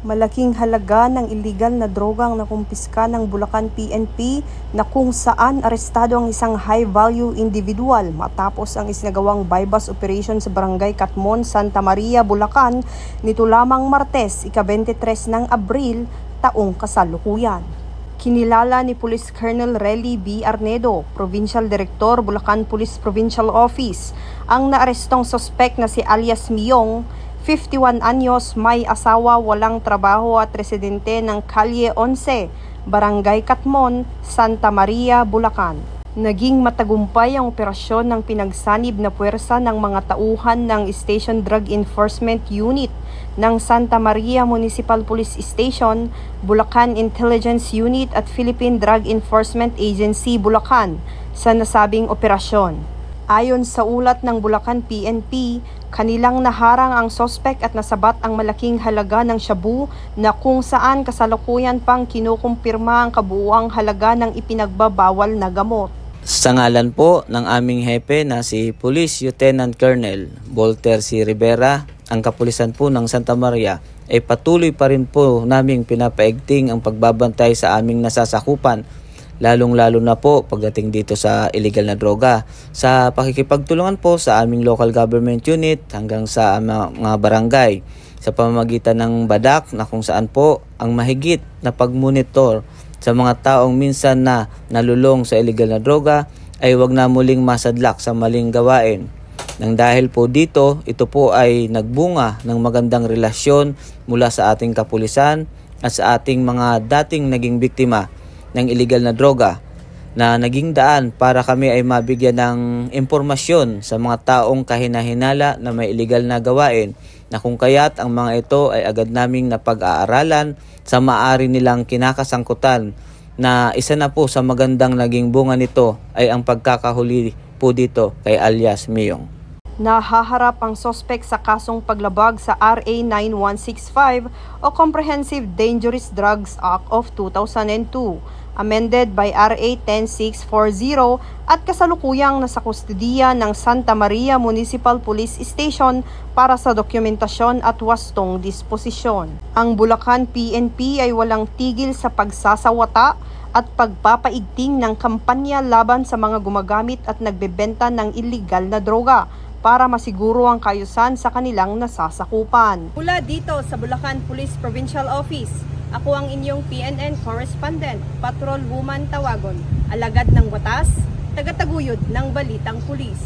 Malaking halaga ng iligal na drogang nakumpiska ng Bulacan PNP na kung saan arestado ang isang high-value individual matapos ang isinagawang bypass operation sa Barangay Catmon, Santa Maria, Bulacan nito lamang Martes, ika-23 ng Abril, taong kasalukuyan. Kinilala ni Police Colonel Relly B. Arnedo, Provincial Director, Bulacan Police Provincial Office, ang naarestong suspect na si alias Miyong, 51 anyos, may asawa, walang trabaho at residente ng Kalye 11, Barangay Catmon, Santa Maria, Bulacan. Naging matagumpay ang operasyon ng pinagsanib na puwersa ng mga tauhan ng Station Drug Enforcement Unit ng Santa Maria Municipal Police Station, Bulacan Intelligence Unit at Philippine Drug Enforcement Agency, Bulacan sa nasabing operasyon. Ayon sa ulat ng Bulacan PNP, kanilang naharang ang sospek at nasabat ang malaking halaga ng shabu na kung saan kasalukuyan pang kinukumpirma ang kabuuang halaga ng ipinagbabawal na gamot. Sa ngalan po ng aming hepe na si Police Lieutenant Colonel Volter C. Rivera, ang kapulisan po ng Santa Maria ay patuloy pa rin po naming pinapaigting ang pagbabantay sa aming nasasakupan, lalong-lalo na po pagdating dito sa illegal na droga. Sa pakikipagtulungan po sa aming local government unit hanggang sa mga barangay sa pamamagitan ng BADAC na kung saan po ang mahigit na pagmonitor sa mga taong minsan na nalulong sa illegal na droga ay wag na muling masadlak sa maling gawain. Nang dahil po dito, ito po ay nagbunga ng magandang relasyon mula sa ating kapulisan at sa ating mga dating naging biktima ng illegal na droga na naging daan para kami ay mabigyan ng impormasyon sa mga taong kahinahinala na may illegal na gawain na kung kaya't ang mga ito ay agad naming napag-aaralan sa maaari nilang kinakasangkutan na isa na po sa magandang naging bunga nito ay ang pagkakahuli po dito kay alias Miyong. Nahaharap ang sospek sa kasong paglabag sa RA 9165 o Comprehensive Dangerous Drugs Act of 2002, amended by RA 10640 at kasalukuyang nasa kustodiya ng Santa Maria Municipal Police Station para sa dokumentasyon at wastong disposisyon. Ang Bulacan PNP ay walang tigil sa pagsasawata at pagpapaigting ng kampanya laban sa mga gumagamit at nagbebenta ng illegal na droga para masiguro ang kaayusan sa kanilang nasasakupan. Mula dito sa Bulacan Police Provincial Office, ako ang inyong PNN Correspondent, Patrol Woman Tawagon, alagad ng batas, tagataguyod ng balitang pulis.